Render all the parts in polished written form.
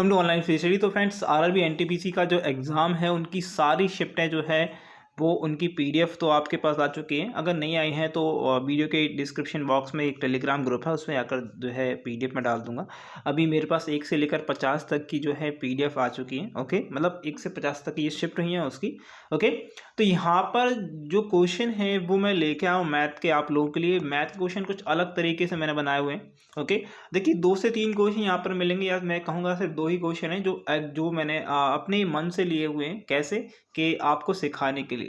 Welcome to online free study. तो friends, RRB NTPC का जो एग्ज़ाम है उनकी सारी शिफ्टें जो है वो उनकी पीडीएफ तो आपके पास आ चुकी हैं। अगर नहीं आई हैं तो वीडियो के डिस्क्रिप्शन बॉक्स में एक टेलीग्राम ग्रुप है, उसमें आकर जो है पीडीएफ में डाल दूंगा। अभी मेरे पास 1 से लेकर 50 तक की जो है पीडीएफ आ चुकी है। ओके, मतलब 1 से 50 तक ये शिफ्ट हुई हैं उसकी। ओके, तो यहाँ पर जो क्वेश्चन है वो मैं लेके आया हूँ मैथ के आप लोगों के लिए। मैथ के क्वेश्चन कुछ अलग तरीके से मैंने बनाए हुए हैं। ओके, देखिए 2 से 3 क्वेश्चन यहाँ पर मिलेंगे, या मैं कहूँगा सिर्फ 2 ही क्वेश्चन हैं जो मैंने अपने मन से लिए हुए हैं। कैसे कि आपको सिखाने के लिए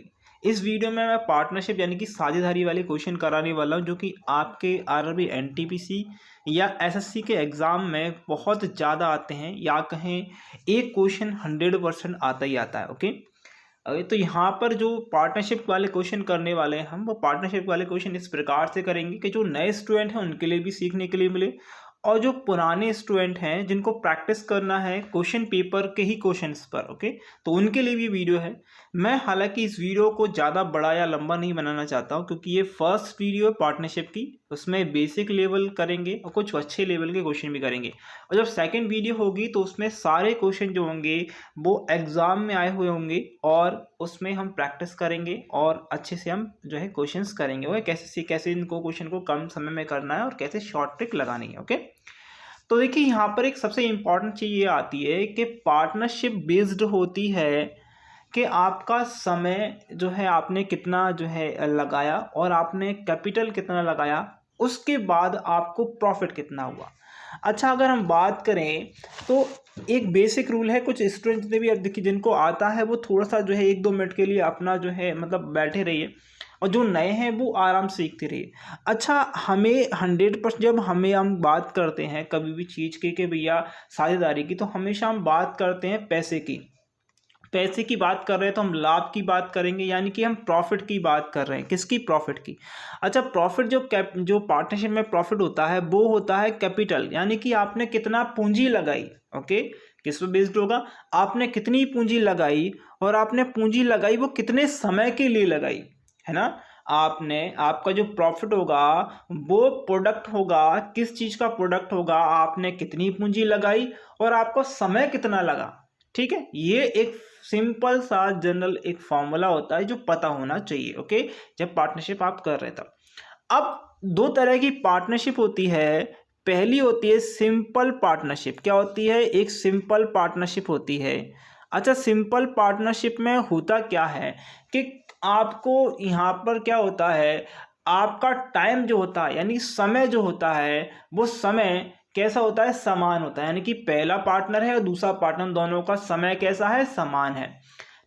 इस वीडियो में मैं पार्टनरशिप यानी कि साझेदारी वाले क्वेश्चन कराने वाला हूँ, जो कि आपके आरआरबी एनटीपीसी या एसएससी के एग्ज़ाम में बहुत ज़्यादा आते हैं, या कहें एक क्वेश्चन 100% आता ही आता है। ओके, तो यहाँ पर जो पार्टनरशिप वाले क्वेश्चन करने वाले हैं हम, वो पार्टनरशिप वाले क्वेश्चन इस प्रकार से करेंगे कि जो नए स्टूडेंट हैं उनके लिए भी सीखने के लिए मिले, और जो पुराने स्टूडेंट हैं जिनको प्रैक्टिस करना है क्वेश्चन पेपर के ही क्वेश्चंस पर, ओके, तो उनके लिए भी वीडियो है। मैं हालांकि इस वीडियो को ज़्यादा बड़ा या लंबा नहीं बनाना चाहता हूँ, क्योंकि ये फर्स्ट वीडियो है पार्टनरशिप की। उसमें बेसिक लेवल करेंगे और कुछ अच्छे लेवल के क्वेश्चन भी करेंगे, और जब सेकेंड वीडियो होगी तो उसमें सारे क्वेश्चन जो होंगे वो एग्ज़ाम में आए हुए होंगे, और उसमें हम प्रैक्टिस करेंगे और अच्छे से हम जो है क्वेश्चंस करेंगे। वो कैसे इनको क्वेश्चन को कम समय में करना है और कैसे शॉर्ट ट्रिक लगानी है। ओके, तो देखिए यहाँ पर एक सबसे इम्पॉर्टेंट चीज़ ये आती है कि पार्टनरशिप बेस्ड होती है कि आपका समय जो है आपने कितना जो है लगाया, और आपने कैपिटल कितना लगाया, उसके बाद आपको प्रॉफिट कितना हुआ। अच्छा, अगर हम बात करें तो एक बेसिक रूल है, कुछ स्टूडेंट ने भी अब देखिए जिनको आता है वो थोड़ा सा जो है 1-2 मिनट के लिए अपना जो है मतलब बैठे रहिए, और जो नए हैं वो आराम से सीखते रहिए। अच्छा, हमें 100% जब हम बात करते हैं कभी भी चीज़ की कि भैया साझेदारी की, तो हमेशा हम बात करते हैं पैसे की बात कर रहे हैं, तो हम लाभ की बात करेंगे, यानी कि हम प्रॉफिट की बात कर रहे हैं। किसकी? प्रॉफिट की। अच्छा, प्रॉफिट जो पार्टनरशिप में प्रॉफिट होता है वो होता है कैपिटल, यानी कि आपने कितना पूंजी लगाई। ओके, किस पे बेस्ड होगा? आपने कितनी पूंजी लगाई, और आपने पूंजी लगाई वो कितने समय के लिए लगाई, है ना। आपका जो प्रॉफिट होगा वो प्रोडक्ट होगा, किस चीज़ का प्रोडक्ट होगा, आपने कितनी पूंजी लगाई और आपको समय कितना लगा। ठीक है, ये एक सिंपल सा जनरल एक फॉर्मूला होता है जो पता होना चाहिए। ओके, जब पार्टनरशिप आप कर रहे तब। अब 2 तरह की पार्टनरशिप होती है। पहली होती है सिंपल पार्टनरशिप। क्या होती है? एक सिंपल पार्टनरशिप होती है। अच्छा, सिंपल पार्टनरशिप में होता क्या है कि आपको यहाँ पर क्या होता है, आपका टाइम जो होता है यानी समय जो होता है, वो समय कैसा होता है? समान होता है। यानी कि पहला पार्टनर है और दूसरा पार्टनर, दोनों का समय कैसा है? समान है।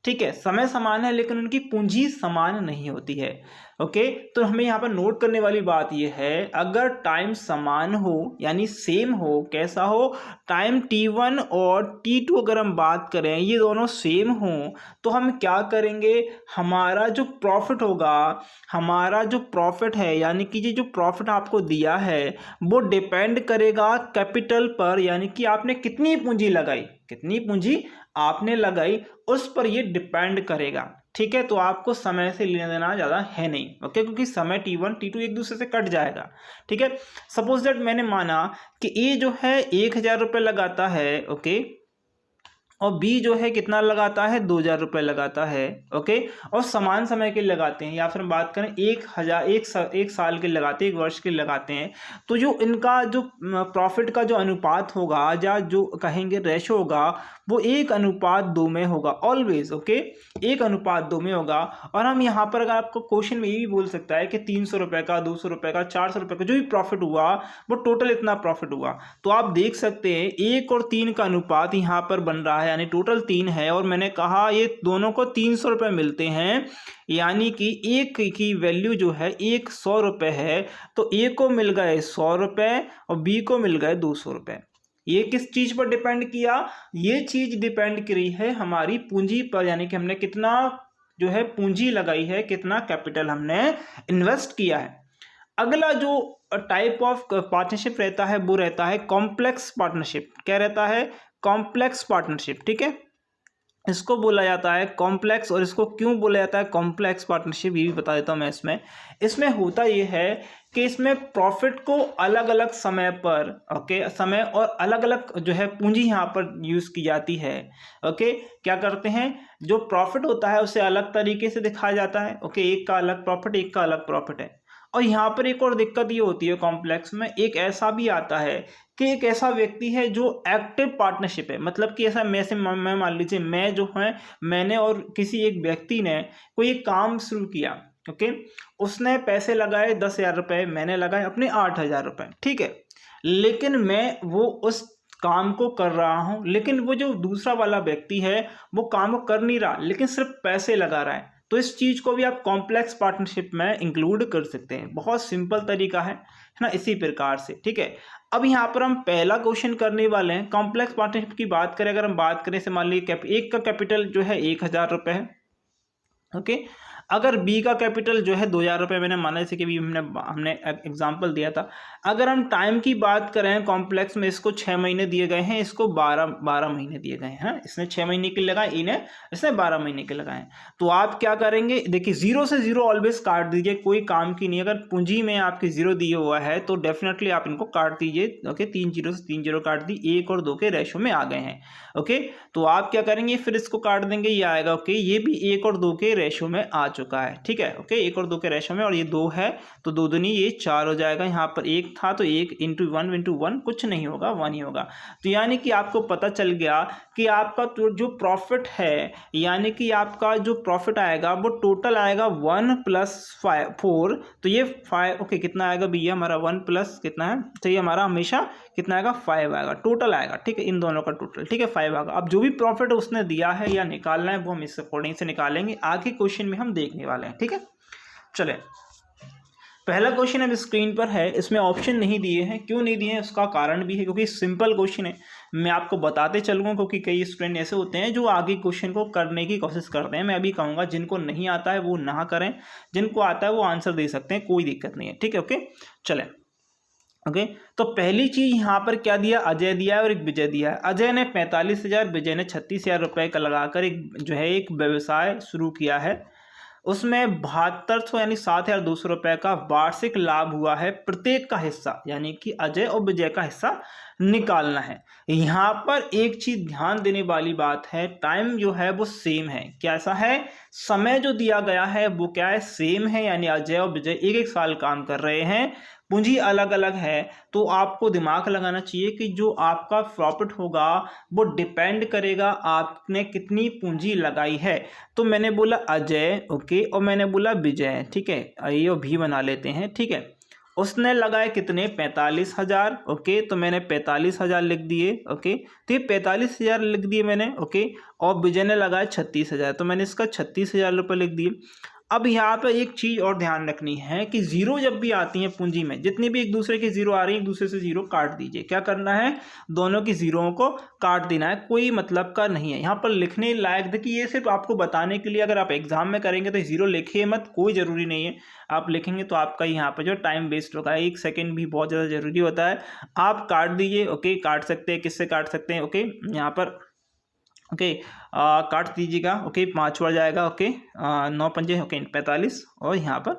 ठीक है, समय समान है लेकिन उनकी पूंजी समान नहीं होती है। ओके, तो हमें यहाँ पर नोट करने वाली बात यह है, अगर टाइम समान हो यानी सेम हो, कैसा हो? टाइम T1 और T2 अगर हम बात करें, ये दोनों सेम हो, तो हम क्या करेंगे? हमारा जो प्रॉफिट होगा, हमारा जो प्रॉफिट है, यानी कि ये जो प्रॉफिट आपको दिया है वो डिपेंड करेगा कैपिटल पर, यानी कि आपने कितनी पूंजी लगाई, कितनी पूंजी आपने लगाई उस पर ये डिपेंड करेगा। ठीक है, तो आपको समय से लेना देना ज़्यादा है नहीं। ओके, क्योंकि समय T1 T2 एक दूसरे से कट जाएगा। ठीक है, सपोज दैट मैंने माना कि ए जो है 1000 रुपये लगाता है, ओके, और बी जो है कितना लगाता है? 2000 रुपये लगाता है। ओके, और समान समय के लगाते हैं, या फिर हम बात करें 1 साल के लगाते हैं, 1 वर्ष के लगाते हैं, तो जो इनका जो प्रॉफिट का जो अनुपात होगा, या जो कहेंगे रेशो होगा, वो 1:2 में होगा ऑलवेज। ओके, 1:2 में होगा। और हम यहाँ पर अगर आपको क्वेश्चन में ये भी बोल सकता है कि 300 रुपये का, 200 रुपये का, 400 रुपये का जो भी प्रॉफिट हुआ वो टोटल इतना प्रॉफिट हुआ। तो आप देख सकते हैं 1 और 3 का अनुपात यहाँ पर बन रहा है, यानी टोटल 3 है, और मैंने कहा ये दोनों को 300 रुपये मिलते हैं, यानी कि एक की वैल्यू जो है 100 रुपये है। तो ए को मिल गए 100 रुपये और बी को मिल गए 200 रुपये। ये किस चीज़ पर डिपेंड किया? ये चीज़ डिपेंड करी है हमारी पूंजी पर, यानी कि हमने कितना जो है पूंजी लगाई है, कितना कैपिटल हमने इन्वेस्ट किया है। अगला जो टाइप ऑफ पार्टनरशिप रहता है वो रहता है कॉम्प्लेक्स पार्टनरशिप। क्या रहता है? Complex partnership. ठीक है, इसको बोला जाता है कॉम्प्लेक्स। और इसको क्यों बोला जाता है कॉम्प्लेक्स पार्टनरशिप ये भी बता देता हूँ मैं। इसमें होता ये है कि इसमें प्रॉफिट को अलग अलग समय पर समय और अलग अलग जो है पूंजी यहाँ पर यूज़ की जाती है। क्या करते हैं, जो प्रॉफिट होता है उसे अलग तरीके से दिखाया जाता है। एक का अलग प्रॉफिट, एक का अलग प्रॉफिट है। और यहाँ पर एक और दिक्कत ये होती है कॉम्प्लेक्स में, एक ऐसा भी आता है कि एक ऐसा व्यक्ति है जो एक्टिव पार्टनरशिप है, मतलब कि ऐसा मैं मान लीजिए मैं जो है, मैंने और किसी एक व्यक्ति ने कोई एक काम शुरू किया। उसने पैसे लगाए 10,000 रुपये, मैंने लगाए अपने 8,000 रुपये, ठीक है। लेकिन मैं वो उस काम को कर रहा हूँ, लेकिन वो जो दूसरा वाला व्यक्ति है वो काम को कर नहीं रहा, लेकिन सिर्फ पैसे लगा रहा है। तो इस चीज़ को भी आप कॉम्प्लेक्स पार्टनरशिप में इंक्लूड कर सकते हैं। बहुत सिंपल तरीका है ना, इसी प्रकार से, ठीक है। अब यहाँ पर हम पहला क्वेश्चन करने वाले हैं। कॉम्प्लेक्स पार्टनरशिप की बात करें, अगर हम बात करें से मान लीजिए एक का कैपिटल जो है 1,000 रुपये है। अगर बी का कैपिटल जो है 2,000 रुपये, मैंने माना जैसे कि भी हमने एग्जांपल दिया था। अगर हम टाइम की बात करें कॉम्प्लेक्स में, इसको 6 महीने दिए गए हैं, इसको 12 महीने दिए गए हैं। इसने 6 महीने के लगाए, इसने 12 महीने के लगाए। तो आप क्या करेंगे, देखिए 0 से 0 ऑलवेज काट दीजिए, कोई काम की नहीं। अगर पूंजी में आपकी 0 दिया हुआ है तो डेफिनेटली आप इनको काट दीजिए। 3 0 से 3 0 काट दी, 1 और 2 के रेशो में आ गए हैं। तो आप क्या करेंगे, फिर इसको काट देंगे, ये आएगा। ये भी 1 और 2 के रेशो में आ चुका है, ठीक है। 1 और 2 के रेशो में, और ये 2 है तो 2 दूनी ये 4 हो जाएगा। यहाँ पर 1 था तो 1 इंटू 1 कुछ नहीं होगा, 1 ही होगा। तो यानी कि आपको पता चल गया कि आपका जो प्रॉफिट है, यानी कि आपका जो प्रॉफिट आएगा वो टोटल आएगा 1 + 4। तो ये 5 कितना आएगा भैया हमारा, 1 प्लस कितना है, तो ये हमारा हमेशा कितना आएगा, 5 आएगा टोटल आएगा, ठीक है। इन दोनों का टोटल, ठीक है, 5 आएगा। अब जो भी प्रॉफिट उसने दिया है या निकालना है वो हम इस अकॉर्डिंग से निकालेंगे, आगे क्वेश्चन में हम देखने वाले हैं, ठीक है। चले, पहला क्वेश्चन अब स्क्रीन पर है। इसमें ऑप्शन नहीं दिए हैं, क्यों नहीं दिए हैं उसका कारण भी है, क्योंकि सिंपल क्वेश्चन है। मैं आपको बताते चलूँगा, क्योंकि कई स्टूडेंट ऐसे होते हैं जो आगे क्वेश्चन को करने की कोशिश करते हैं। मैं अभी कहूँगा जिनको नहीं आता है वो ना करें, जिनको आता है वो आंसर दे सकते हैं, कोई दिक्कत नहीं है, ठीक है। चलें, तो पहली चीज यहाँ पर क्या दिया, अजय दिया है और एक विजय दिया है। अजय ने 45,000, विजय ने 36,000 रुपये का लगाकर एक व्यवसाय शुरू किया है। उसमें 7200 यानी 7,200 रुपये का वार्षिक लाभ हुआ है। प्रत्येक का हिस्सा, यानी कि अजय और विजय का हिस्सा निकालना है। यहाँ पर एक चीज ध्यान देने वाली बात है, टाइम जो है वो सेम है। कैसा है, समय जो दिया गया है वो क्या है, सेम है, यानी अजय और विजय 1-1 साल काम कर रहे हैं। पूंजी अलग अलग है, तो आपको दिमाग लगाना चाहिए कि जो आपका प्रॉफिट होगा वो डिपेंड करेगा आपने कितनी पूंजी लगाई है। तो मैंने बोला अजय, और मैंने बोला विजय, ठीक है। ये भी बना लेते हैं, ठीक है। उसने लगाए कितने, 45,000, तो मैंने 45,000 लिख दिए, तो ये 45,000 लिख दिए मैंने, और विजय ने लगाया 36,000, तो मैंने इसका 36,000 रुपये लिख दिए। अब यहाँ पर एक चीज़ और ध्यान रखनी है कि जीरो जब भी आती है पूंजी में, जितनी भी एक दूसरे की जीरो आ रही है, एक दूसरे से जीरो काट दीजिए। क्या करना है, दोनों की जीरों को काट देना है, कोई मतलब का नहीं है। यहाँ पर लिखने लायक, देखिए ये सिर्फ आपको बताने के लिए, अगर आप एग्जाम में करेंगे तो जीरो लिखिए मत, कोई ज़रूरी नहीं है। आप लिखेंगे तो आपका यहाँ पर जो टाइम वेस्ट होगा, 1 सेकेंड भी बहुत ज़्यादा ज़रूरी होता है। आप काट दीजिए, काट सकते हैं, किससे काट सकते हैं, यहाँ पर काट दीजिएगा, 5 बार जाएगा, 9 पंजे 45, और यहाँ पर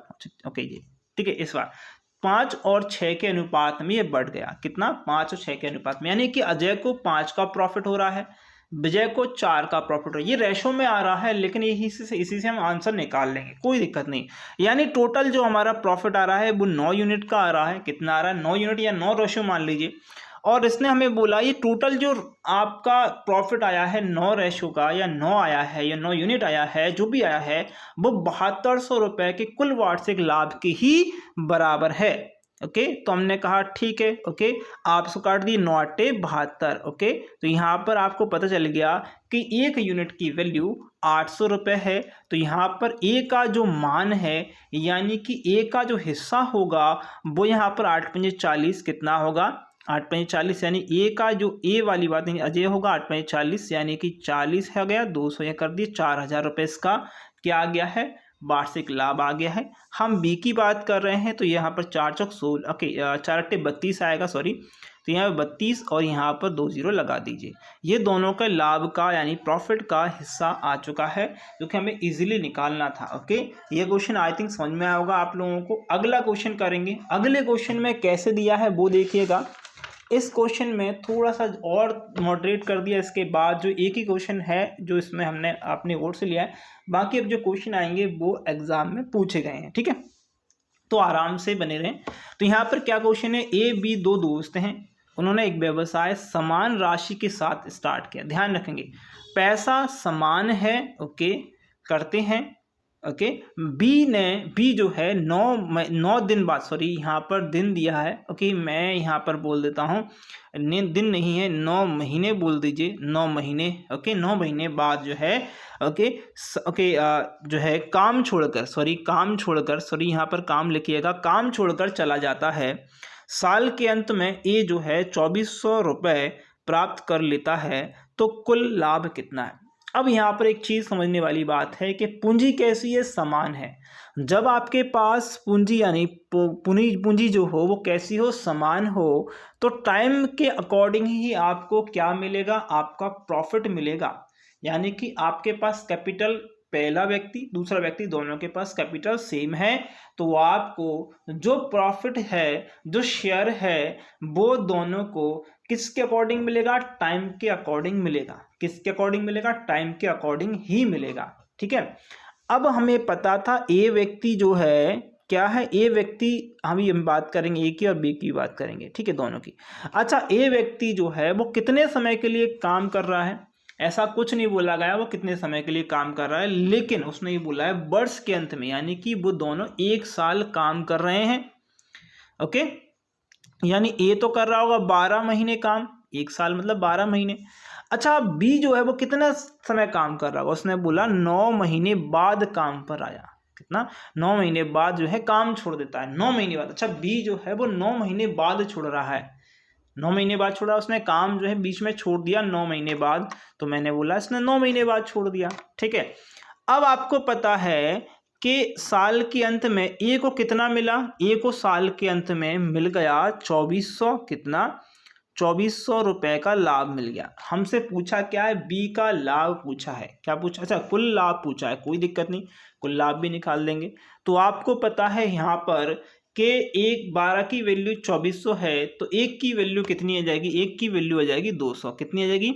जी, ठीक है। इस बार 5 और 6 के अनुपात में ये बढ़ गया, कितना, 5 और 6 के अनुपात में, यानी कि अजय को 5 का प्रॉफिट हो रहा है, विजय को 4 का प्रॉफिट हो रहा है। ये रेशो में आ रहा है, लेकिन इसी से हम आंसर निकाल लेंगे, कोई दिक्कत नहीं। यानी टोटल जो हमारा प्रॉफिट आ रहा है वो 9 यूनिट का आ रहा है। कितना आ रहा है, 9 यूनिट या 9 रेशो मान लीजिए। और इसने हमें बोला ये टोटल जो आपका प्रॉफिट आया है 9 रेशो का, या 9 आया है, या 9 यूनिट आया है, जो भी आया है वो 7200 रुपये के कुल वार्षिक लाभ के ही बराबर है। तो हमने कहा ठीक है, आप इसको काट दिए, 9 × 8 72। तो यहाँ पर आपको पता चल गया कि 1 यूनिट की वैल्यू 800 रुपये है। तो यहाँ पर ए का जो मान है, यानी कि ए का जो हिस्सा होगा वो यहाँ पर 8 × 40 कितना होगा, 8 × 40, यानी ए का जो ए वाली बात नहीं, अजय होगा 8 × 40, यानी कि 40 है गया, 200 ये कर दिए, 4,000 रुपये इसका क्या आ गया है, वार्षिक लाभ आ गया है। हम बी की बात कर रहे हैं, तो यहाँ पर 4 × 4 = 16, 4 × 8 = 32 आएगा, सॉरी तो यहाँ पर 32 और यहाँ पर 2 जीरो लगा दीजिए। ये दोनों का लाभ का यानी प्रॉफिट का हिस्सा आ चुका है जो कि हमें इजीली निकालना था। ओके, ये क्वेश्चन आई थिंक समझ में आया होगा आप लोगों को। अगला क्वेश्चन करेंगे। अगले क्वेश्चन में कैसे दिया है वो देखिएगा। इस क्वेश्चन में थोड़ा सा और मॉडरेट कर दिया, इसके बाद जो एक ही क्वेश्चन है जो इसमें हमने अपने बोर्ड से लिया है, बाकी अब जो क्वेश्चन आएंगे वो एग्जाम में पूछे गए हैं। ठीक है, तो आराम से बने रहें। तो यहाँ पर क्या क्वेश्चन है, ए बी दो दोस्त हैं, उन्होंने एक व्यवसाय समान राशि के साथ स्टार्ट किया। ध्यान रखेंगे पैसा समान है, ओके, करते हैं, ओके। बी जो है 9 दिन बाद, सॉरी यहाँ पर दिन दिया है, ओके, मैं यहाँ पर बोल देता हूँ, दिन नहीं है 9 महीने बोल दीजिए, 9 महीने, ओके, 9 महीने बाद जो है, ओके, जो है काम छोड़कर, सॉरी यहाँ पर काम लिखिएगा, काम छोड़कर चला जाता है। साल के अंत में ए जो है 2400 रुपये प्राप्त कर लेता है, तो कुल लाभ कितना है। अब यहाँ पर एक चीज़ समझने वाली बात है कि पूंजी कैसी है, समान है। जब आपके पास पूंजी यानी पूंजी जो हो वो कैसी हो, समान हो, तो टाइम के अकॉर्डिंग ही आपको क्या मिलेगा, आपका प्रॉफिट मिलेगा। यानी कि आपके पास कैपिटल, पहला व्यक्ति दूसरा व्यक्ति दोनों के पास कैपिटल सेम है, तो आपको जो प्रॉफिट है, जो शेयर है, वो दोनों को किसके अकॉर्डिंग मिलेगा, टाइम के अकॉर्डिंग मिलेगा। किसके अकॉर्डिंग मिलेगा, टाइम के अकॉर्डिंग ही मिलेगा। ठीक है, अब हमें पता था ए व्यक्ति जो है क्या है, ए व्यक्ति, हम बात करेंगे ए की और बी की बात करेंगे, ठीक है, दोनों की। अच्छा, ए व्यक्ति जो है वो कितने समय के लिए काम कर रहा है, ऐसा कुछ नहीं बोला गया वो कितने समय के लिए काम कर रहा है, लेकिन उसने ये बोला है वर्ष के अंत में, यानी कि वो दोनों 1 साल काम कर रहे हैं। ओके, यानी ए तो कर रहा होगा 12 महीने काम, 1 साल मतलब 12 महीने। अच्छा, बी जो है वो कितना समय काम कर रहा होगा, उसने बोला 9 महीने बाद काम पर आया। कितना, 9 महीने बाद जो है काम छोड़ देता है, 9 महीने बाद। अच्छा, बी जो है वो 9 महीने बाद छोड़ रहा है, 9 महीने बाद छोड़ा, उसने काम जो है बीच में छोड़ दिया 9 महीने बाद, तो मैंने बोला इसने 9 महीने बाद छोड़ दिया। ठीक है, अब आपको पता है कि साल के अंत में ए को कितना मिला, ए को साल के अंत में मिल गया 2400, कितना, 2400 रुपए का लाभ मिल गया। हमसे पूछा क्या है, बी का लाभ पूछा है, क्या पूछा, अच्छा कुल लाभ पूछा है, कोई दिक्कत नहीं, कुल लाभ भी निकाल देंगे। तो आपको पता है यहाँ पर कि 12 की वैल्यू 2400 है, तो 1 की वैल्यू कितनी आ जाएगी, 1 की वैल्यू आ जाएगी 200, कितनी आ जाएगी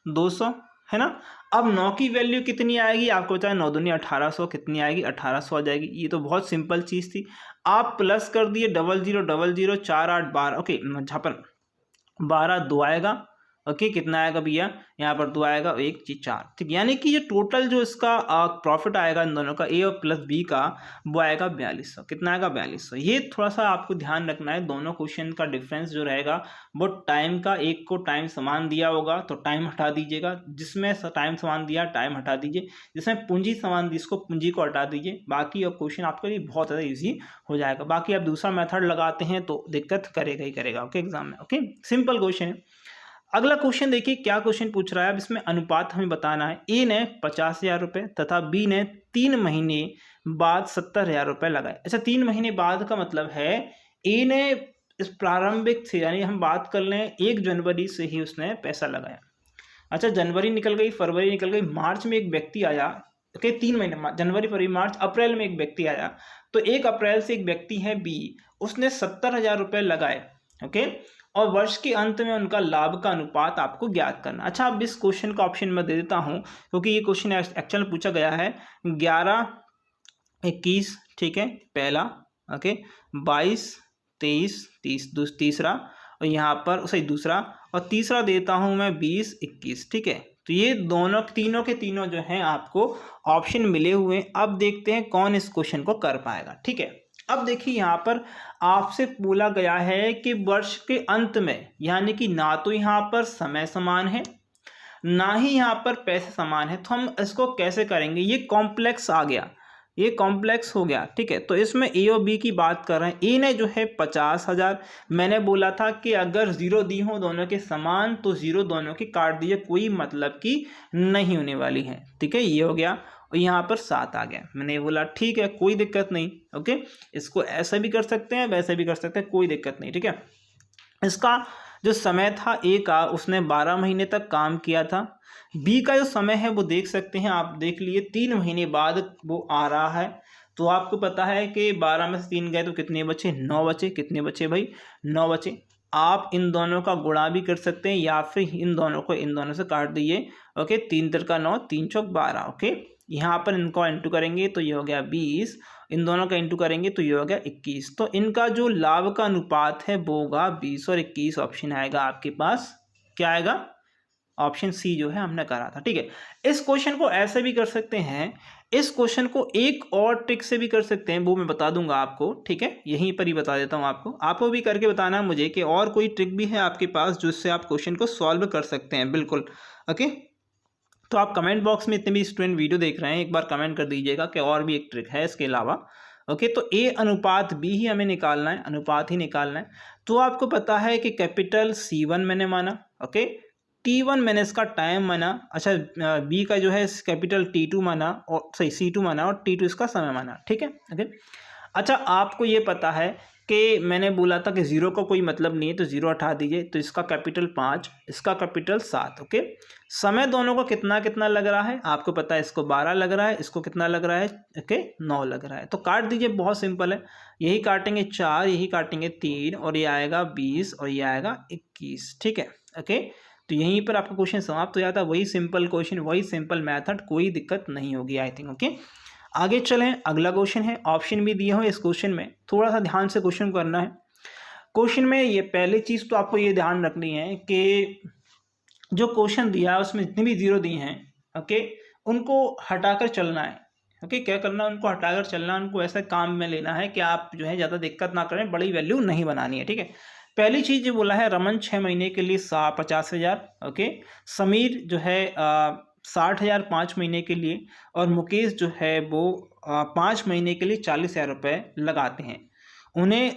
200, है ना। अब 9 की वैल्यू कितनी आएगी, आपको पता है 9 दूनी 1800, कितनी आएगी 1800 आ जाएगी। ये तो बहुत सिंपल चीज़ थी, आप प्लस कर दिए 0000 4 8 12, ओके, यहाँ पर 12 2 आएगा, ओके, कितना आएगा भैया, यहाँ पर 2 आएगा, 1 चीज 4, ठीक, यानी कि ये टोटल जो इसका प्रॉफिट आएगा इन दोनों का, ए और प्लस बी का, वो आएगा 4200, कितना आएगा 4200। ये थोड़ा सा आपको ध्यान रखना है, दोनों क्वेश्चन का डिफरेंस जो रहेगा वो टाइम का, एक को टाइम समान दिया होगा तो टाइम हटा दीजिएगा, जिसमें टाइम समान दिया टाइम हटा दीजिए, जिसमें पूंजी समान दी इसको पूंजी को हटा दीजिए, बाकी अब क्वेश्चन आपके लिए बहुत ज़्यादा ईजी हो जाएगा। बाकी आप दूसरा मेथड लगाते हैं तो दिक्कत करेगा ही करेगा, ओके, एग्जाम में। ओके, सिंपल क्वेश्चन है। अगला क्वेश्चन देखिए क्या क्वेश्चन पूछ रहा है। अब इसमें अनुपात हमें बताना है। ए ने 50,000 रुपये तथा बी ने 3 महीने बाद 70,000 रुपये लगाए। अच्छा, 3 महीने बाद का मतलब है ए ने इस प्रारंभिक से, यानी हम बात कर लें 1 जनवरी से ही उसने पैसा लगाया। अच्छा, जनवरी निकल गई, फरवरी निकल गई, मार्च में एक व्यक्ति आया, ओके, 3 महीने, जनवरी फरवरी मार्च अप्रैल में एक व्यक्ति आया, तो 1 अप्रैल से एक व्यक्ति है बी, उसने 70,000 रुपये लगाए, ओके, और वर्ष के अंत में उनका लाभ का अनुपात आपको ज्ञात करना। अच्छा, अब इस क्वेश्चन का ऑप्शन मैं दे देता हूं क्योंकि ये क्वेश्चन एक्चुअल पूछा गया है। 11 21, ठीक है, पहला, ओके, 22 23 30 तीसरा, और यहाँ पर सही दूसरा, और तीसरा देता हूं मैं 20 21, ठीक है। तो ये दोनों तीनों के तीनों जो हैं आपको ऑप्शन मिले हुए हैं। अब देखते हैं कौन इस क्वेश्चन को कर पाएगा, ठीक है। अब देखिए यहाँ पर आपसे बोला गया है कि वर्ष के अंत में, यानी कि ना तो यहाँ पर समय समान है ना ही यहाँ पर पैसे समान है, तो हम इसको कैसे करेंगे, ये कॉम्प्लेक्स आ गया, ये कॉम्प्लेक्स हो गया, ठीक है। तो इसमें ए और बी की बात कर रहे हैं। ए ने जो है 50,000, मैंने बोला था कि अगर 0 दी हो दोनों के समान तो 0 दोनों की काट दीजिए, कोई मतलब की नहीं होने वाली है, ठीक है, ये हो गया। और यहाँ पर 7 आ गया, मैंने बोला ठीक है, कोई दिक्कत नहीं, ओके, इसको ऐसा भी कर सकते हैं वैसे भी कर सकते हैं, कोई दिक्कत नहीं, ठीक है। इसका जो समय था ए का, उसने 12 महीने तक काम किया था। बी का जो समय है वो देख सकते हैं आप, देख लिए 3 महीने बाद वो आ रहा है। तो आपको पता है कि 12 में से 3 गए तो कितने बचे, 9 बचे। कितने बचे भाई, 9 बचे। आप इन दोनों का गुणा भी कर सकते हैं या फिर इन दोनों को इन दोनों से काट दीजिए। ओके, 3 3 का 9, 3 चौक 12। ओके, यहाँ पर इनको इंटू करेंगे तो ये हो गया 20, इन दोनों का इंटू करेंगे तो ये हो गया 21। तो इनका जो लाभ का अनुपात है वो होगा 20 और 21। ऑप्शन आएगा आपके पास, क्या आएगा, ऑप्शन सी जो है हमने करा था। ठीक है, इस क्वेश्चन को ऐसे भी कर सकते हैं, इस क्वेश्चन को एक और ट्रिक से भी कर सकते हैं, वो मैं बता दूंगा आपको। ठीक है, यहीं पर ही बता देता हूँ आपको भी करके बताना है मुझे कि और कोई ट्रिक भी है आपके पास जिससे आप क्वेश्चन को सॉल्व कर सकते हैं। बिल्कुल, ओके। तो आप कमेंट बॉक्स में इतने भी स्टूडेंट वीडियो देख रहे हैं, एक बार कमेंट कर दीजिएगा कि और भी एक ट्रिक है इसके अलावा। ओके, तो ए अनुपात बी ही हमें निकालना है, अनुपात ही निकालना है। तो आपको पता है कि कैपिटल C1 मैंने माना, ओके, T1 मैंने इसका टाइम माना, अच्छा बी का जो है कैपिटल T2 माना, और सही C2 माना, और T2 इसका समय माना। ठीक है, ओके। अच्छा, आपको ये पता है कि मैंने बोला था कि ज़ीरो का कोई मतलब नहीं है, तो ज़ीरो हटा दीजिए। तो इसका कैपिटल 5, इसका कैपिटल 7। ओके, समय दोनों का कितना कितना लग रहा है आपको पता है, इसको 12 लग रहा है, इसको कितना लग रहा है, ओके 9 लग रहा है। तो काट दीजिए, बहुत सिंपल है। यही काटेंगे 4, यही काटेंगे 3, और ये आएगा 20 और ये आएगा 21। ठीक है, ओके। तो यहीं पर आपका क्वेश्चन समाप्त हो जाता है। वही सिंपल क्वेश्चन, वही सिंपल मेथड, कोई दिक्कत नहीं होगी आई थिंक। ओके, आगे चलें, अगला क्वेश्चन है। ऑप्शन भी दिए हुए इस क्वेश्चन में, थोड़ा सा ध्यान से क्वेश्चन करना है। क्वेश्चन में ये पहली चीज़ तो आपको ये ध्यान रखनी है कि जो क्वेश्चन दिया है उसमें जितने भी जीरो दिए हैं, ओके, उनको हटाकर चलना है। ओके, क्या करना है, उनको हटाकर चलना है, उनको ऐसा काम में लेना है कि आप जो है ज़्यादा दिक्कत ना करें, बड़ी वैल्यू नहीं बनानी है। ठीक है, पहली चीज़ जो बोला है, रमन 6 महीने के लिए 50,000, ओके, समीर जो है 60,000 5 महीने के लिए, और मुकेश जो है वो 5 महीने के लिए 40,000 रुपये लगाते हैं। उन्हें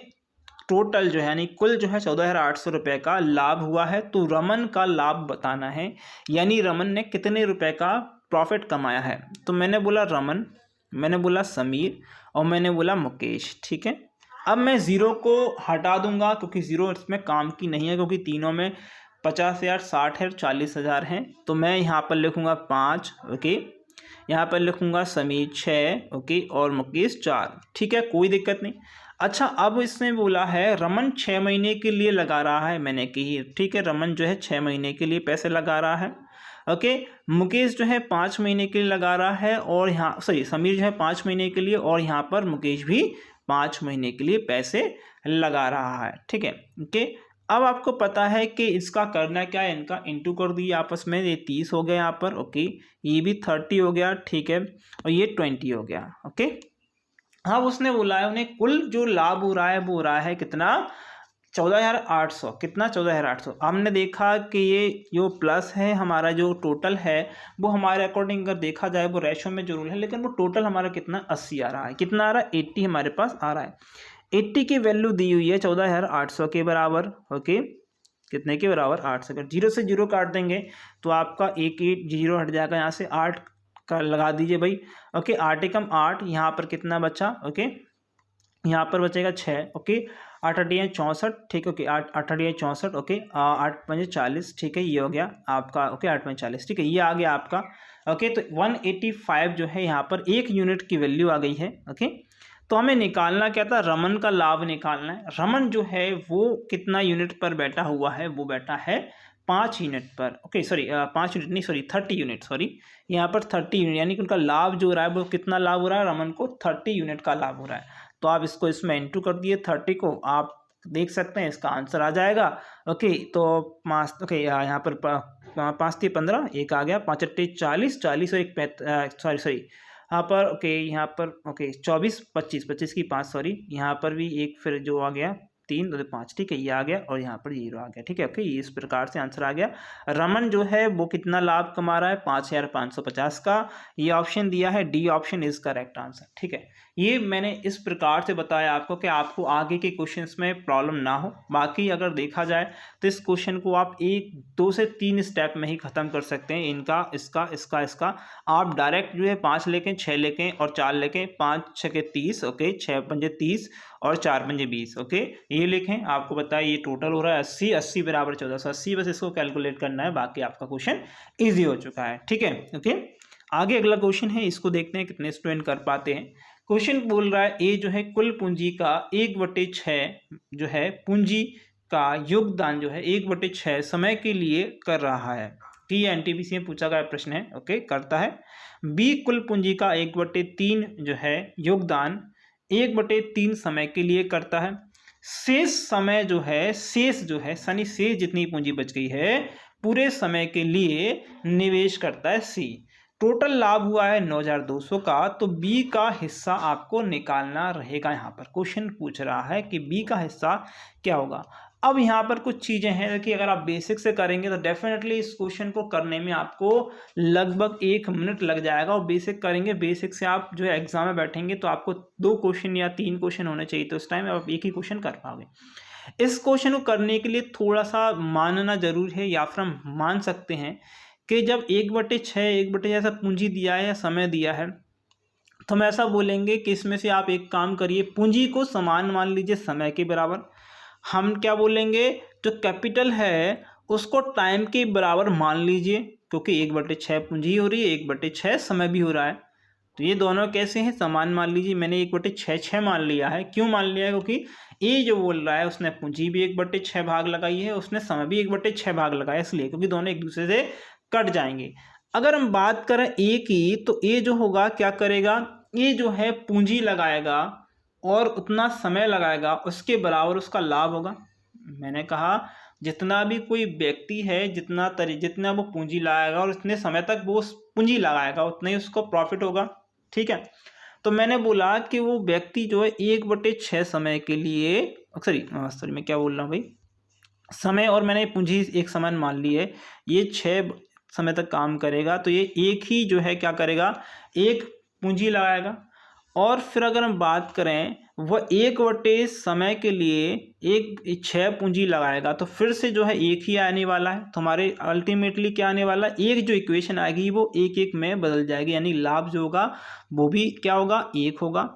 टोटल जो है यानी कुल जो है 14,800 रुपये का लाभ हुआ है। तो रमन का लाभ बताना है, यानी रमन ने कितने रुपए का प्रॉफिट कमाया है। तो मैंने बोला रमन, मैंने बोला समीर, और मैंने बोला मुकेश। ठीक है, अब मैं ज़ीरो को हटा दूंगा क्योंकि ज़ीरो इसमें काम की नहीं है, क्योंकि तीनों में 50,000, 60,000, 40,000 हैं। तो मैं यहाँ पर लिखूँगा 5, ओके, यहाँ पर लिखूँगा समीर 6, ओके, और मुकेश 4। ठीक है, कोई दिक्कत नहीं। अच्छा, अब इसने बोला है रमन 6 महीने के लिए लगा रहा है, मैंने कही ठीक है, रमन जो है 6 महीने के लिए पैसे लगा रहा है। ओके, मुकेश जो है 5 महीने के लिए लगा रहा है, और यहाँ समीर जो है 5 महीने के लिए, और यहाँ पर मुकेश भी 5 महीने के लिए पैसे लगा रहा है। ठीक है, ओके। अब आपको पता है कि इसका करना क्या है, इनका इंटू कर दिए आपस में, ये 30 हो गया यहाँ पर, ओके, ये भी 30 हो गया, ठीक है, और ये 20 हो गया, ओके। हाँ, उसने बोला है उन्हें कुल जो लाभ हो रहा है वो हो रहा है कितना, 14,800। कितना, 14,800। हमने देखा कि ये जो प्लस है हमारा जो टोटल है वो हमारे अकॉर्डिंग अगर देखा जाए वो रेशो में जरूर है, लेकिन वो टोटल हमारा कितना 80 आ रहा है। कितना आ रहा है, 80 हमारे पास आ रहा है। 80 की वैल्यू दी हुई है 14,800 के बराबर, ओके, कितने के बराबर, 800 का। जीरो से जीरो काट देंगे तो आपका एक जीरो हट जाएगा, यहाँ से 8 का लगा दीजिए भाई, ओके, 8 एकम 8, यहाँ पर कितना बचा, ओके, यहाँ पर बचेगा 6, ओके, 8 8 64, ठीक है, ओके, 8 8 64, ओके, 8 5 40, ठीक है, ये हो गया आपका, ओके, 8 5 40, ठीक है, ये आ गया आपका, ओके। तो 185 जो है यहाँ पर 1 यूनिट की वैल्यू आ गई है, ओके। तो हमें निकालना क्या था, रमन का लाभ निकालना है। रमन जो है वो कितना यूनिट पर बैठा हुआ है, वो बैठा है 5 यूनिट पर, ओके, सॉरी 5 यूनिट नहीं, सॉरी 30 यूनिट, सॉरी यहाँ पर 30 यूनिट, यानी कि उनका लाभ जो हो रहा है वो कितना लाभ हो रहा है, रमन को 30 यूनिट का लाभ हो रहा है। तो आप इसको इसमें इंटू कर दिए 30 को, आप देख सकते हैं इसका आंसर आ जाएगा, ओके। तो 5, ओके, यहाँ पर 5 3 15, एक आ गया, 5 8 40, 40 और एक सॉरी यहाँ पर, ओके, यहाँ पर, ओके, 24 25 25 की 5, सॉरी यहाँ पर भी एक फिर जो आ गया 3 2 5, ठीक है, ये आ गया, और यहाँ पर 0 आ गया, ठीक है, ओके। ये इस प्रकार से आंसर आ गया। रमन जो है वो कितना लाभ कमा रहा है, 5,550 का। ये ऑप्शन दिया है, D option is correct answer, ठीक है। ये मैंने इस प्रकार से बताया आपको कि आपको आगे के क्वेश्चंस में प्रॉब्लम ना हो। बाकी अगर देखा जाए तो इस क्वेश्चन को आप 1 2 से 3 स्टेप में ही ख़त्म कर सकते हैं, इनका इसका इसका इसका। आप डायरेक्ट जो है 5 लेकें, 6 लेकें और 4 लेकें, 5 6 के 30, ओके, 6 5 30 और 4 पंजे 20। ओके, ये लिखें, आपको पता है ये टोटल हो रहा है 80, 80 बराबर 1480, बस इसको कैलकुलेट करना है, बाकी आपका क्वेश्चन ईजी हो चुका है। ठीक है, ओके। आगे अगला क्वेश्चन है, इसको देखते हैं कितने स्टूडेंट कर पाते हैं। क्वेश्चन बोल रहा है ए जो है कुल पूंजी का 1/6 जो है पूंजी का योगदान जो है 1/6 समय के लिए कर रहा है कि ये एनटीपीसी में पूछा गया प्रश्न है। ओके, करता है। बी कुल पूंजी का 1/3 जो है योगदान 1/3 समय के लिए करता है। शेष समय जो है, शेष जो है यानी शेष जितनी पूंजी बच गई है पूरे समय के लिए निवेश करता है सी। टोटल लाभ हुआ है 9200 का, तो बी का हिस्सा आपको निकालना रहेगा। यहाँ पर क्वेश्चन पूछ रहा है कि बी का हिस्सा क्या होगा। अब यहाँ पर कुछ चीज़ें हैं कि अगर आप बेसिक से करेंगे तो डेफिनेटली इस क्वेश्चन को करने में आपको लगभग 1 मिनट लग जाएगा, और बेसिक करेंगे, बेसिक से आप जो है एग्जाम में बैठेंगे तो आपको 2 क्वेश्चन या 3 क्वेश्चन होने चाहिए, तो इस टाइम आप एक ही क्वेश्चन कर पाओगे। इस क्वेश्चन को करने के लिए थोड़ा सा मानना जरूर है, या फिर हम मान सकते हैं कि जब 1/6 1/6 ऐसा पूंजी दिया है या समय दिया है, तो हम ऐसा बोलेंगे कि इसमें से आप एक काम करिए, पूंजी को समान मान लीजिए समय के बराबर। हम क्या बोलेंगे, जो कैपिटल है उसको टाइम के बराबर मान लीजिए, क्योंकि 1/6 पूंजी हो रही है, 1/6 समय भी हो रहा है, तो ये दोनों कैसे हैं, समान मान लीजिए। मैंने 1/6 मान लिया है, क्यों मान लिया है, क्योंकि ये जो बोल रहा है उसने पूंजी भी 1/6 भाग लगाई है, उसने समय भी 1/6 भाग लगाया, इसलिए क्योंकि दोनों एक दूसरे से कट जाएंगे। अगर हम बात करें ए की, तो ए जो होगा क्या करेगा, ये जो है पूंजी लगाएगा और उतना समय लगाएगा, उसके बराबर उसका लाभ होगा। मैंने कहा जितना भी कोई व्यक्ति है जितना वो पूंजी लगाएगा और उतने समय तक वो पूंजी लगाएगा उतना ही उसको प्रॉफिट होगा। ठीक है, तो मैंने बोला कि वो व्यक्ति जो है 1/6 समय के लिए, सॉरी मैं क्या बोल रहा हूँ भाई, समय और मैंने पूंजी एक समान मान ली है, ये 6 समय तक काम करेगा, तो ये एक ही जो है क्या करेगा, एक पूंजी लगाएगा। और फिर अगर हम बात करें वह 1/6 समय के लिए एक 6 पूंजी लगाएगा, तो फिर से जो है एक ही आने वाला है, तो हमारे अल्टीमेटली क्या आने वाला है, एक जो इक्वेशन आएगी वो 1-1 में बदल जाएगी, यानी लाभ जो होगा वो भी क्या होगा, 1 होगा।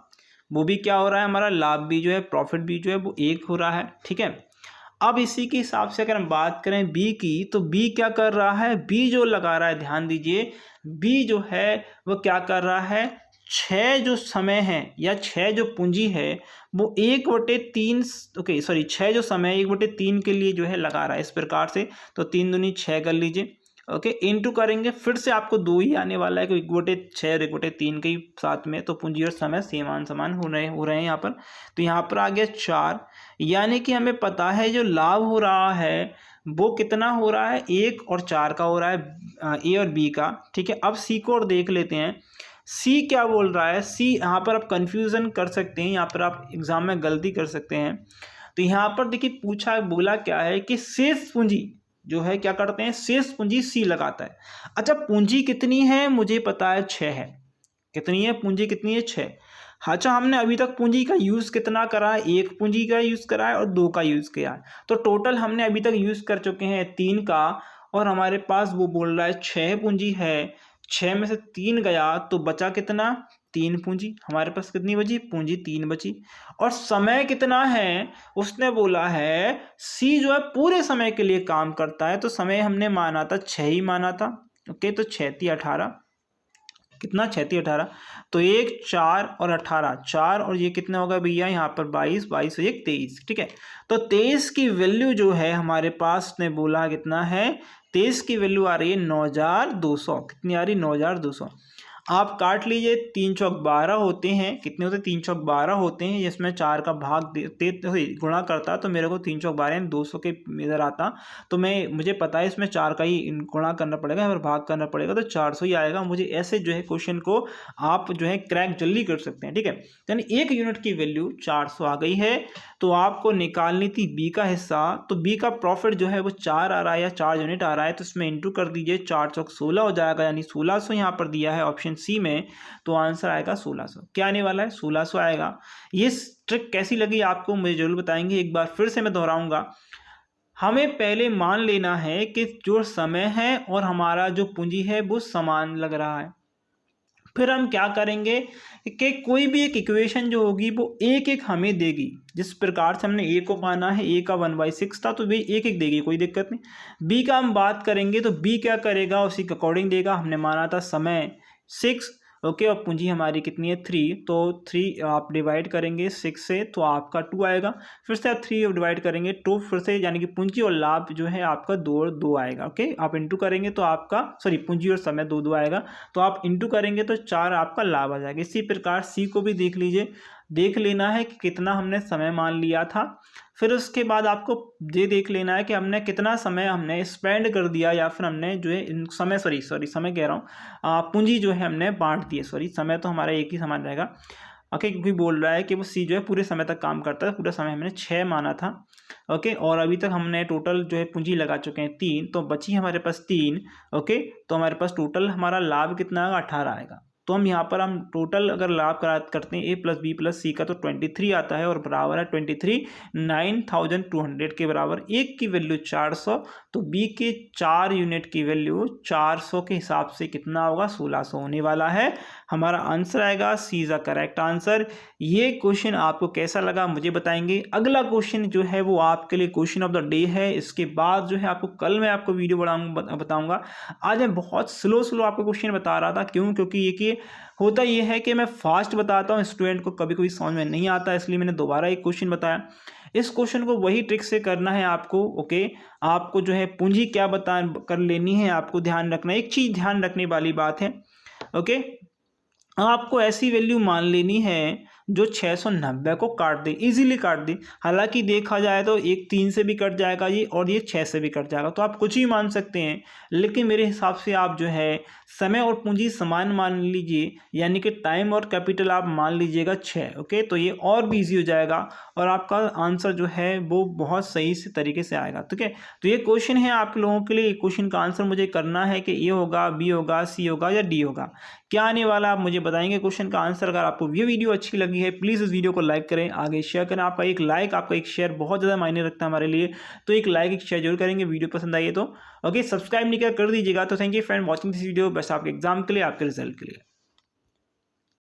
वो भी क्या हो रहा है, हमारा लाभ भी जो है, प्रॉफिट भी जो है वो 1 हो रहा है। ठीक है, अब इसी के हिसाब से अगर हम बात करें बी की, तो बी क्या कर रहा है, बी जो लगा रहा है, ध्यान दीजिए, बी जो है वो क्या कर रहा है, 6 जो समय है या 6 जो पूंजी है वो 1/3, ओके सॉरी 6 जो समय 1/3 के लिए जो है लगा रहा है, इस प्रकार से, तो 3 दूनी 6 कर लीजिए। ओके, इनटू करेंगे, फिर से आपको 2 ही आने वाला है, क्योंकि 1/6 और 1/3 के ही साथ में, तो पूंजी और समय समान हो रहे हैं यहाँ पर। तो यहाँ पर आ गया 4, यानी कि हमें पता है जो लाभ हो रहा है वो कितना हो रहा है, 1 और 4 का हो रहा है, ए और बी का। ठीक है, अब सी को और देख लेते हैं, सी क्या बोल रहा है, सी यहाँ पर आप कंफ्यूजन कर सकते हैं, यहाँ पर आप एग्जाम में गलती कर सकते हैं। तो यहाँ पर देखिए बोला क्या है कि शेष पूंजी जो है क्या करते हैं, शेष पूंजी सी लगाता है। अच्छा, पूंजी कितनी है मुझे पता है, 6 है। कितनी है पूंजी, कितनी है, 6। अच्छा, हमने अभी तक पूंजी का यूज़ कितना करा है, 1 पूंजी का यूज़ करा है और 2 का यूज़ किया है, तो टोटल हमने अभी तक यूज़ कर चुके हैं 3 का, और हमारे पास वो बोल रहा है 6 पूंजी है, 6 में से 3 गया तो बचा कितना, 3 पूंजी। हमारे पास कितनी बची, पूंजी 3 बची। और समय कितना है, उसने बोला है सी जो है पूरे समय के लिए काम करता है, तो समय हमने माना था 6 ही माना था। ओके, तो 6 × 18 कितना, 6 × 18, तो 1 4 और 18, 4 और ये कितना होगा भैया, यहाँ पर 22, 22 और 1 23। ठीक है, तो 23 की वैल्यू जो है हमारे पास ने बोला कितना है, 23 की वैल्यू आ रही है 9200। कितनी आ रही, 9200। आप काट लीजिए, 3 चौक 12 होते हैं, कितने होते हैं, 3 चौक 12 होते हैं, जिसमें 4 का भाग देते गुणा करता, तो मेरे को 3 चौक 12 यानी 200 के इधर आता, तो मुझे पता है इसमें 4 का ही गुणा करना पड़ेगा और भाग करना पड़ेगा, तो 400 ही आएगा। मुझे ऐसे जो है क्वेश्चन को आप जो है क्रैक जल्दी कर सकते हैं। ठीक है, यानी 1 यूनिट की वैल्यू 400 आ गई है, तो आपको निकालनी थी बी का हिस्सा, तो बी का प्रॉफिट जो है वो 4 आ रहा है या 4 यूनिट आ रहा है, तो इसमें इंटू कर दीजिए, 4 चौक 16 हो जाएगा, यानी 1600 यहाँ पर दिया है ऑप्शन सी में, तो आंसर आएगा 1600। क्या आने वाला है, 1600 आएगा। ये ट्रिक कैसी लगी आपको मुझे जरूर बताएंगे। एक बार फिर से मैं दोहराऊंगा, हमें पहले मान लेना है कि जो समय है और हमारा जो पूंजी है वो समान लग रहा है। फिर हम क्या करेंगे कि कोई भी एक इक्वेशन जो होगी वो एक एक हमें देगी। जिस प्रकार से हमने ए को माना है, ए का 1/6 था तो वे एक एक देगी, कोई दिक्कत नहीं। बी का हम बात करेंगे तो बी क्या करेगा, उसी के अकॉर्डिंग देगा। हमने माना था समय 6, ओके, और पूंजी हमारी कितनी है 3, तो 3 आप डिवाइड करेंगे 6 से तो आपका 2 आएगा। फिर से आप 3 डिवाइड करेंगे 2, फिर से यानी कि पूंजी और लाभ जो है आपका 2 और 2 आएगा। ओके, आप इंटू करेंगे तो आपका पूंजी और समय 2 2 आएगा, तो आप इंटू करेंगे तो 4 आपका लाभ आ जाएगा। इसी प्रकार सी को भी देख लीजिए, देख लेना है कि कितना हमने समय मान लिया था। फिर उसके बाद आपको ये देख लेना है कि हमने कितना समय हमने स्पेंड कर दिया, या फिर हमने जो है समय समय कह रहा हूँ, पूंजी जो है हमने बांट दी है। समय तो हमारा एक ही समान रहेगा। ओके, क्योंकि बोल रहा है कि वो सी जो है पूरे समय तक काम करता है, पूरा समय हमने 6 माना था। ओके, और अभी तक हमने टोटल जो है पूंजी लगा चुके हैं 3, तो बची हमारे पास 3। ओके, तो हमारे पास टोटल हमारा लाभ कितना आएगा, 18 आएगा। तो हम यहाँ पर हम टोटल अगर लाभ करते हैं ए प्लस बी प्लस सी का, तो 23 आता है, और बराबर है 23 9200 के बराबर। एक की वैल्यू 400, तो बी के 4 यूनिट की वैल्यू 400 के हिसाब से कितना होगा, 1600 होने वाला है। हमारा आंसर आएगा सी इज अ करेक्ट आंसर। ये क्वेश्चन आपको कैसा लगा मुझे बताएंगे। अगला क्वेश्चन जो है वो आपके लिए क्वेश्चन ऑफ द डे है। इसके बाद जो है आपको कल मैं आपको वीडियो बताऊंगा। आज मैं बहुत स्लो आपको क्वेश्चन बता रहा था, क्यों, क्योंकि ये कि होता ये है कि मैं फास्ट बताता हूँ, स्टूडेंट को कभी कभी समझ में नहीं आता, इसलिए मैंने दोबारा एक क्वेश्चन बताया। इस क्वेश्चन को वही ट्रिक से करना है आपको। ओके, आपको जो है पूंजी क्या कर लेनी है, आपको ध्यान रखना, एक चीज ध्यान रखने वाली बात है। ओके, आपको ऐसी वैल्यू मान लेनी है जो 690 को काट दे, इजीली काट दे। हालांकि देखा जाए तो एक 3 से भी कट जाएगा ये, और ये 6 से भी कट जाएगा, तो आप कुछ ही मान सकते हैं। लेकिन मेरे हिसाब से आप जो है समय और पूंजी समान मान लीजिए, यानी कि टाइम और कैपिटल आप मान लीजिएगा 6। ओके, तो ये और भी ईजी हो जाएगा, और आपका आंसर जो है वो बहुत सही से तरीके से आएगा। ठीक है, तो ये क्वेश्चन है आप लोगों के लिए। क्वेश्चन का आंसर मुझे करना है कि ए होगा, बी होगा, सी होगा या डी होगा, क्या आने वाला आप मुझे बताएंगे क्वेश्चन का आंसर। अगर आपको ये वीडियो अच्छी लगी है प्लीज़ इस वीडियो को लाइक करें, आगे शेयर करें। आपका एक लाइक, आपका एक शेयर बहुत ज़्यादा मायने रखता है हमारे लिए, तो एक लाइक, एक शेयर जरूर करेंगे वीडियो पसंद आई है तो। ओके, सब्सक्राइब नहीं कर दीजिएगा। तो thank you friend watching this video, बस आपके एग्जाम के लिए, आपके रिजल्ट के लिए।